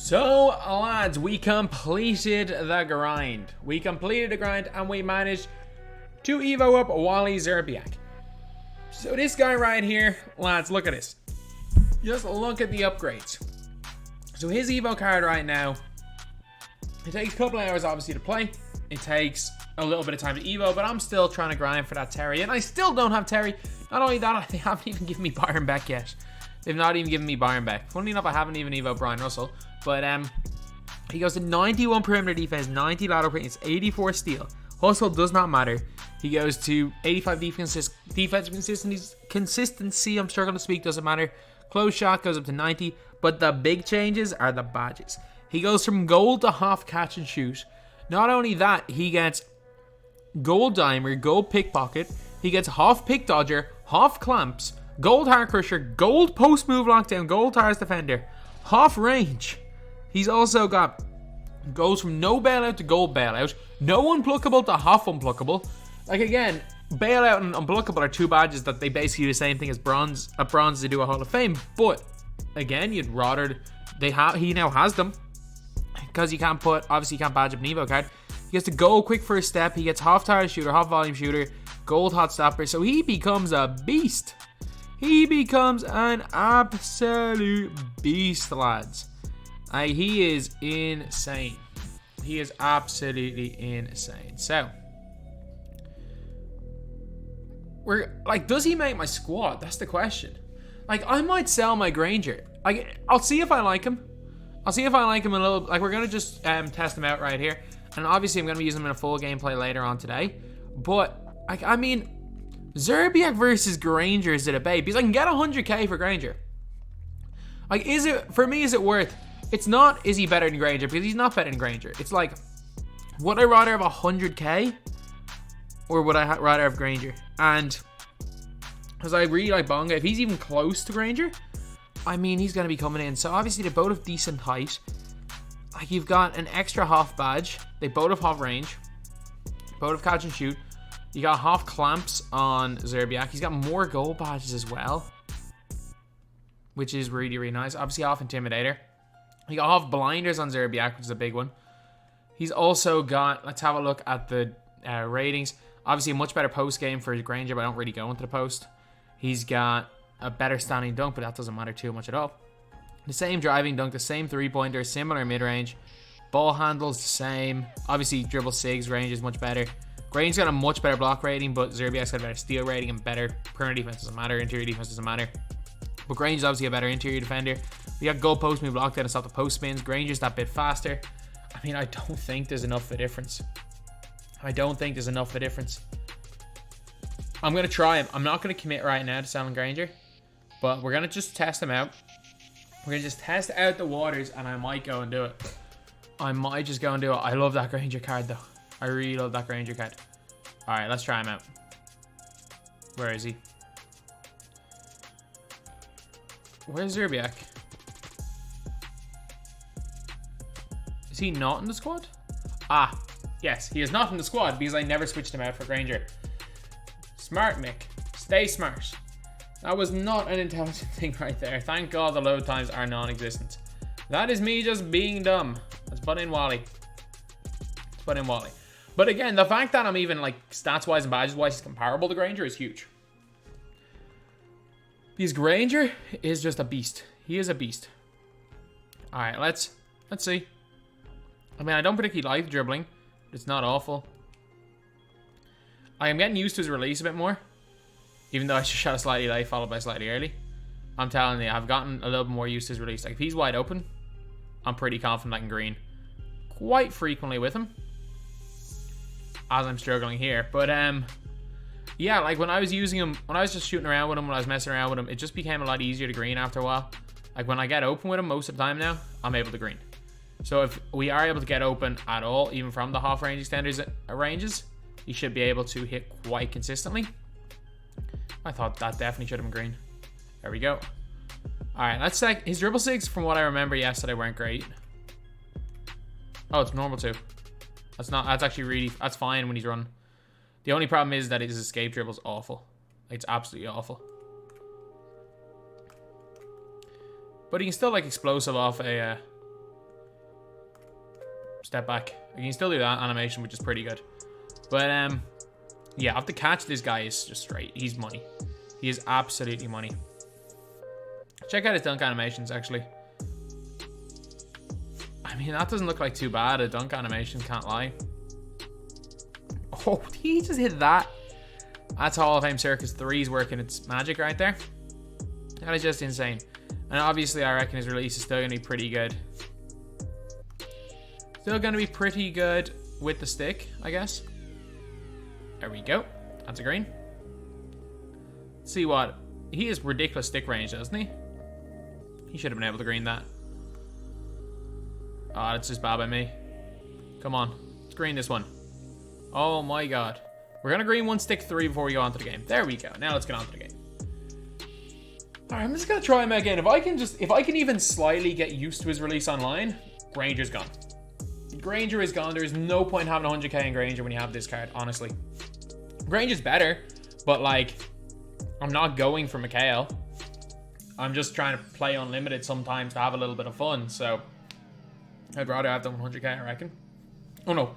So, lads, we completed the grind. And we managed to EVO up Wally Szczerbiak. So this guy right here, lads, look at this. Just look at the upgrades. So his EVO card right now, it takes a couple of hours obviously to play. It takes a little bit of time to EVO, but I'm still trying to grind for that Terry. And I still don't have Terry. Not only that, they haven't even given me Byron Beck yet. They've not even given me Byron Beck. Funnily enough, I haven't even EVO Brian Russell. But he goes to 91 perimeter defense, 90 lateral quickness, 84 steal. Hustle does not matter. He goes to 85 defensive consistency. I'm struggling to speak, doesn't matter. Close shot goes up to 90. But the big changes are the badges. He goes from gold to half catch and shoot. Not only that, he gets gold dimer, gold pickpocket. He gets half pick dodger, half clamps, gold heart crusher, gold post move lockdown, gold tires defender, half range. He's also got goes from no bailout to gold bailout, no unpluckable to half unpluckable. Like again, bailout and unpluckable are two badges that they basically do the same thing as bronze. At bronze they do a Hall of Fame, but again, you'd rather he now has them because you can't badge up an EVO card. He gets to go quick first step. He gets half tire shooter, half volume shooter, gold hot stopper. So he becomes a beast. He becomes an absolute beast, lads. He is insane. He is absolutely insane. So, does he make my squad? That's the question. Like, I might sell my Granger. Like, I'll see if I like him. I'll see if I like him a little. Like, we're gonna just test him out right here, and obviously I'm gonna be using him in a full gameplay later on today. But I mean, Szczerbiak versus Granger is a debate because I can get 100k for Granger. Like, is it for me? Is it worth? It's not. Is he better than Granger? Because he's not better than Granger. It's like, would I rather have 100k or would I rather have Granger? And because I really like Bonga, if he's even close to Granger, I mean, he's going to be coming in. So obviously they're both of decent height. Like, you've got an extra half badge. They both have half range. Both have catch and shoot. You got half clamps on Szczerbiak. He's got more gold badges as well, which is really, really nice. Obviously half intimidator. You got half blinders on Szczerbiak, which is a big one. He's also got, let's have a look at the ratings. Obviously a much better post game for Granger, but I don't really go into the post. He's got a better standing dunk, but that doesn't matter too much at all. The same driving dunk, the same three-pointer, similar mid-range. Ball handles the same. Obviously dribble sigs, range is much better. Granger's got a much better block rating, but Szczerbiak's got a better steal rating and better perimeter defense doesn't matter, interior defense doesn't matter. But Granger's obviously a better interior defender. We got goal post move lockdown and stop the post spins. Granger's that bit faster. I mean, I don't think there's enough of a difference. I'm going to try him. I'm not going to commit right now to selling Granger, but we're going to just test him out. We're going to just test out the waters, and I might go and do it. I love that Granger card, though. I really love that Granger card. All right, let's try him out. Where is he? Where's Szczerbiak? Is he not in the squad? Ah, yes, he is not in the squad because I never switched him out for Granger. Smart, Mick. Stay smart. That was not an intelligent thing right there. Thank God the load times are non-existent. That is me just being dumb. Let's put in Wally. But again, the fact that I'm even, like, stats-wise and badges-wise he's comparable to Granger is huge. Because Granger is just a beast. He is a beast. Alright, let's see. I mean, I don't particularly like dribbling. It's not awful. I am getting used to his release a bit more. Even though I just shot a slightly late, followed by slightly early. I'm telling you, I've gotten a little bit more used to his release. Like, if he's wide open, I'm pretty confident I can green quite frequently with him. As I'm struggling here. But, yeah, like when I was using him, when I was just shooting around with him, when I was messing around with him, it just became a lot easier to green after a while. Like when I get open with him most of the time now, I'm able to green. So if we are able to get open at all, even from the half range extenders ranges, you should be able to hit quite consistently. I thought that definitely should have been green. There we go. Alright, let's check. His dribble sigs, from what I remember yesterday, weren't great. Oh, it's normal too. That's actually really, that's fine when he's running. The only problem is that his escape dribble's awful. It's absolutely awful. But he can still, like, explosive off a step back. You can still do that animation, which is pretty good. But yeah, off the catch, this guy is just straight. He's money. He is absolutely money. Check out his dunk animations, actually. I mean, that doesn't look like too bad. A dunk animation, can't lie. Oh, he just hit that. That's Hall of Fame Circus 3's working its magic right there. That is just insane. And obviously, I reckon his release is still going to be pretty good. Still going to be pretty good with the stick, I guess. There we go. That's a green. Let's see what... He has ridiculous stick range, doesn't he? He should have been able to green that. Oh, that's just bad by me. Come on. Let's green this one. Oh my god. We're going to green one stick 3 before we go on to the game. There we go. Now let's get on to the game. Alright, I'm just going to try him again. If I can even slightly get used to his release online, Granger's gone. Granger is gone. There is no point having 100k in Granger when you have this card, honestly. Granger's better, but like, I'm not going for Mikhail. I'm just trying to play unlimited sometimes to have a little bit of fun, so I'd rather have them 100k, I reckon. Oh no.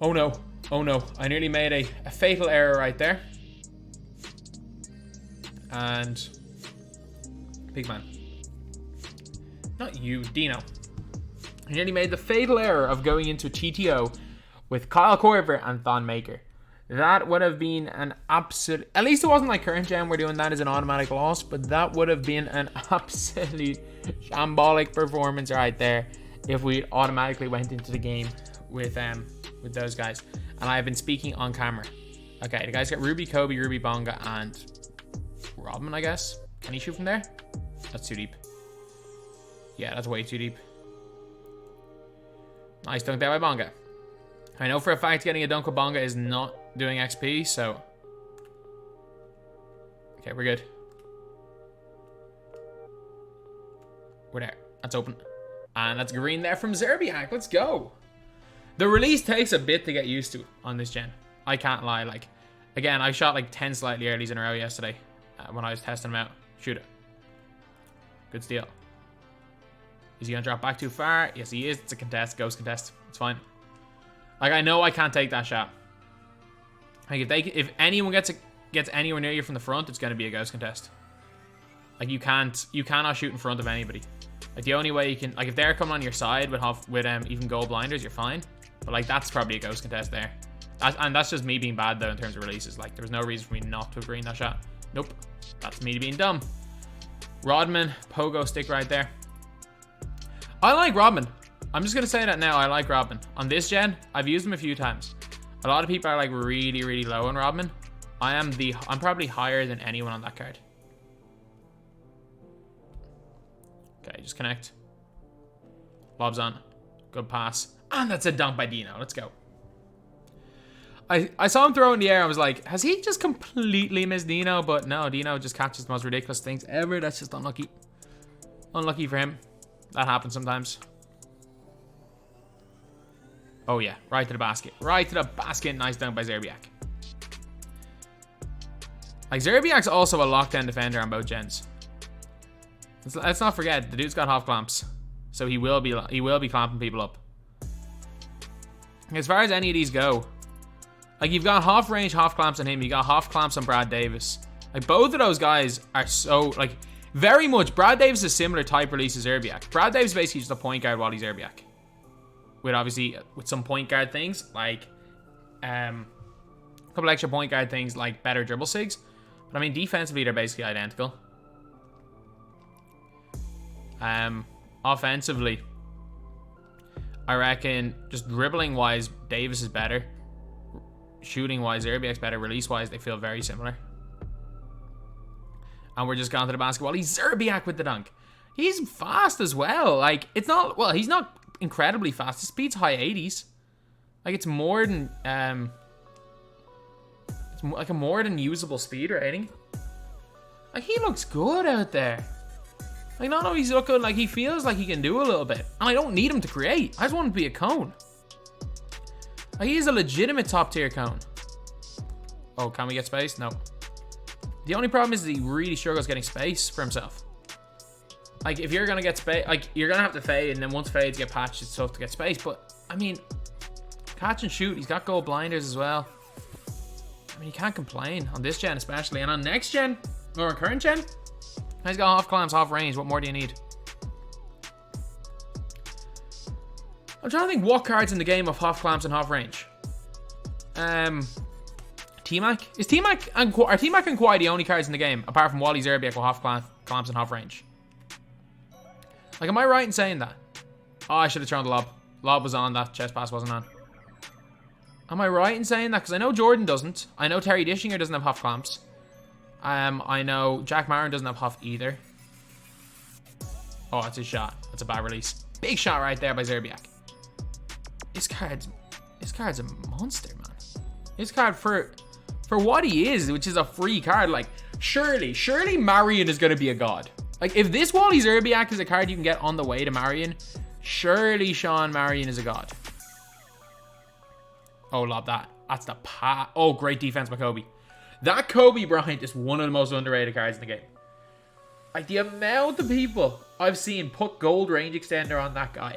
Oh no. Oh no. I nearly made a fatal error right there. And big man. Not you, Dino. I nearly made the fatal error of going into TTO with Kyle Korver and Thon Maker. That would have been an absolute... At least it wasn't like current gen, we're doing that as an automatic loss, but that would have been an absolute shambolic performance right there if we automatically went into the game with those guys. And I have been speaking on camera. Okay, the guys got Ruby, Kobe, Ruby, Bonga, and Rodman, I guess. Can he shoot from there? That's too deep. Yeah, that's way too deep. Nice dunk there by Bonga. I know for a fact getting a dunk with Bonga is not doing XP, so... Okay, we're good. We're there. That's open. And that's green there from Szczerbiak. Let's go. The release takes a bit to get used to on this gen. I can't lie. Like, again, I shot like 10 slightly earlys in a row yesterday when I was testing them out. Shoot it. Good steal. Is he gonna drop back too far? Yes, he is. It's a contest. Ghost contest. It's fine. Like, I know I can't take that shot. Like, if anyone gets anywhere near you from the front, it's gonna be a ghost contest. Like, you cannot shoot in front of anybody. Like, the only way you can, like, if they're coming on your side with even gold blinders, you're fine. But like, that's probably a ghost contest there. And that's just me being bad though in terms of releases. Like, there was no reason for me not to have greened that shot. Nope. That's me being dumb. Rodman, pogo stick right there. I like Rodman. I'm just gonna say that now. I like Rodman. On this gen, I've used him a few times. A lot of people are like really, really low on Rodman. I'm probably higher than anyone on that card. Okay, just connect. Lob's on. Good pass. And that's a dunk by Dino. Let's go. I saw him throw in the air. I was like, has he just completely missed Dino? But no, Dino just catches the most ridiculous things ever. That's just unlucky. Unlucky for him. That happens sometimes. Oh yeah, right to the basket. Right to the basket. Nice dunk by Szczerbiak. Like, Szczerbiak's also a lockdown defender on both gens. Let's not forget, the dude's got HOF clamps. So he will be clamping people up. As far as any of these go, like, you've got HOF range, HOF clamps on him. You got HOF clamps on Brad Davis. Like, both of those guys are so, like, very much. Brad Davis is similar type release to Szczerbiak. Brad Davis is basically just a point guard Wally Szczerbiak. With some point guard things, like, a couple extra point guard things, like better dribble sigs. But I mean, defensively, they're basically identical. Offensively, I reckon just dribbling wise, Davis is better. Shooting wise, Szczerbiak's better. Release wise, they feel very similar. And we're just gone to the basketball. He's Szczerbiak with the dunk. He's fast as well. Like, it's not, well, he's not incredibly fast. His speed's high 80s. Like, it's more than it's like a more than usable speed rating. Like, he looks good out there. Like, not only he's looking, like, he feels like he can do a little bit. And I don't need him to create. I just want him to be a cone. Like, he is a legitimate top tier cone. Oh, can we get space? No. The only problem is that he really struggles getting space for himself. Like, if you're gonna get space, like, you're gonna have to fade, and then once fades get patched, it's tough to get space. But I mean, catch and shoot. He's got gold blinders as well. I mean, you can't complain on this gen, especially, and on next gen or current gen. He's got half clamps, half range. What more do you need? I'm trying to think what cards in the game of half clamps and half range. T-Mac? Is T-Mac and are T-Mac and Kwai the only cards in the game, apart from Wally Szczerbiak with half clamps and half range? Like, am I right in saying that? Oh, I should have thrown the lob. Lob was on, that chest pass wasn't on. Am I right in saying that? Because I know Jordan doesn't. I know Terry Dishinger doesn't have half clamps. I know Jack Marin doesn't have half either. Oh, that's his shot. That's a bad release. Big shot right there by Szczerbiak. This card's a monster, man. This card for what he is, which is a free card, like, surely Marion is going to be a god. Like, if this Wally Szczerbiak is a card you can get on the way to Marion, surely Sean Marion is a god. Oh, love that. That's the oh, great defense by Kobe. That Kobe Bryant is one of the most underrated cards in the game. Like, the amount of people I've seen put gold range extender on that guy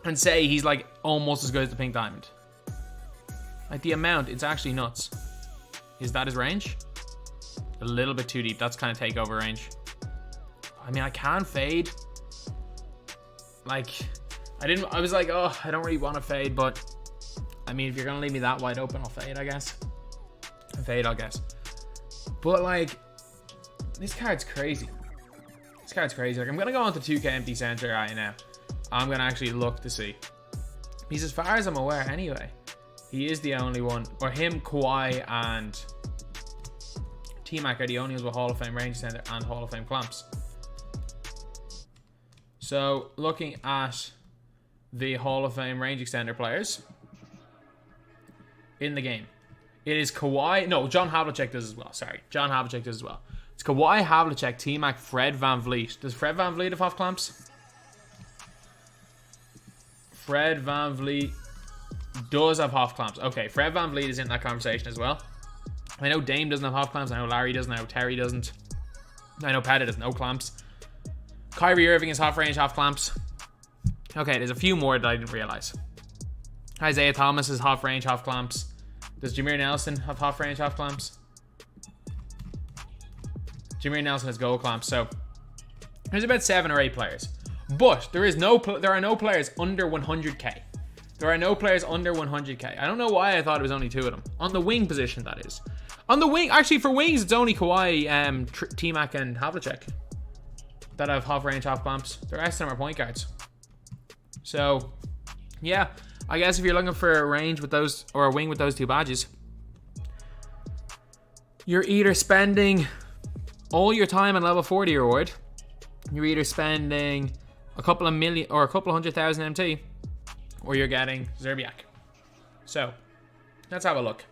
and say he's, like, almost as good as the pink diamond. Like, the amount, it's actually nuts. Is that his range? A little bit too deep. That's kind of takeover range. I mean, I can fade. Like, I was like, oh, I don't really want to fade, but I mean, if you're going to leave me that wide open, I'll fade, I guess. I guess. But, like, this card's crazy. This card's crazy. Like, I'm going to go on to 2k empty center right now. I'm going to actually look to see. He's, as far as I'm aware, anyway. He is the only one. Or him, Kawhi, and T-Mac are the only ones with Hall of Fame range center and Hall of Fame clamps. So, looking at the Hall of Fame range extender players in the game, it is Kawhi. No, John Havlicek does as well. Sorry, John Havlicek does as well. It's Kawhi, Havlicek, T-Mac, Fred VanVleet. Does Fred VanVleet have half clamps? Fred VanVleet does have half clamps. Okay, Fred VanVleet is in that conversation as well. I know Dame doesn't have half clamps. I know Larry doesn't. I know Terry doesn't. I know Pettit has no clamps. Kyrie Irving is half range, half clamps. Okay, there's a few more that I didn't realize. Isaiah Thomas is half range, half clamps. Does Jameer Nelson have half range, half clamps? Jameer Nelson has gold clamps. So there's about 7 or 8 players. But there are no players under 100k. There are no players under 100k. I don't know why I thought it was only 2 of them. On the wing position, that is. On the wing, actually for wings, it's only Kawhi, T-Mac, and Havlicek that have half range, half clamps. The rest of them are point guards. So, yeah. I guess if you're looking for a range with those, or a wing with those 2 badges, you're either spending all your time on level 40 reward, you're either spending a couple of million or a couple of 100,000 MT, or you're getting Szczerbiak. So, let's have a look.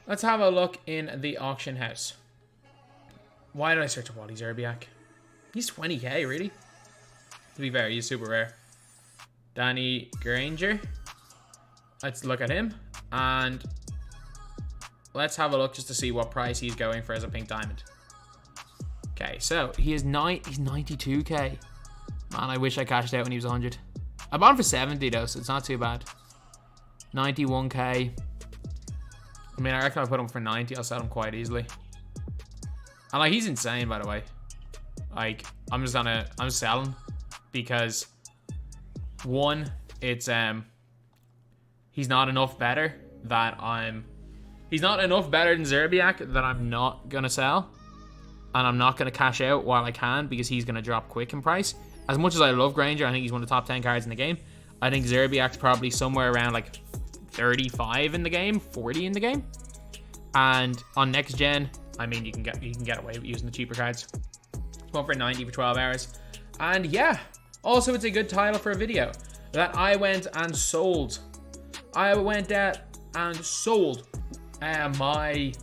Let's have a look in the auction house. Why did I search for Wally Szczerbiak? He's 20k, really? To be fair, he's super rare. Danny Granger. Let's look at him. And let's have a look just to see what price he's going for as a pink diamond. Okay, so he's 92k. Man, I wish I cashed out when he was 100. I bought him for 70 though, so it's not too bad. 91k. I mean, I reckon I'll put him for 90. I'll sell him quite easily. And like, he's insane, by the way. Like, I'm selling because one, it's he's not enough better than Szczerbiak that I'm not gonna sell, and I'm not gonna cash out while I can because he's gonna drop quick in price. As much as I love Granger, I think he's one of the top 10 cards in the game. I think Szczerbiak's probably somewhere around like 35 in the game, 40 in the game. And on next gen, I mean, you can get away with using the cheaper cards. It's going for 90 for 12 hours. And yeah, also it's a good title for a video that I went and sold. I went and sold my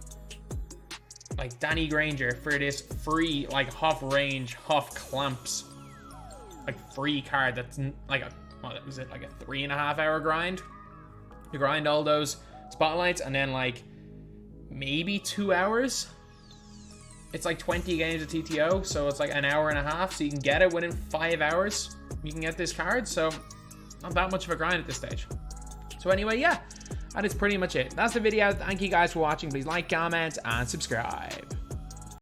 like Danny Granger for this free like HOF range, HOF clamps, like free card that's like what was it, like a 3.5 hour grind? You grind all those spotlights and then like maybe 2 hours it's like 20 games of TTO, so it's like an hour and a half, so you can get it within 5 hours. You can get this card, so not that much of a grind at this stage. So anyway, yeah, that is pretty much it. That's the video. Thank you guys for watching. Please like, comment, and subscribe.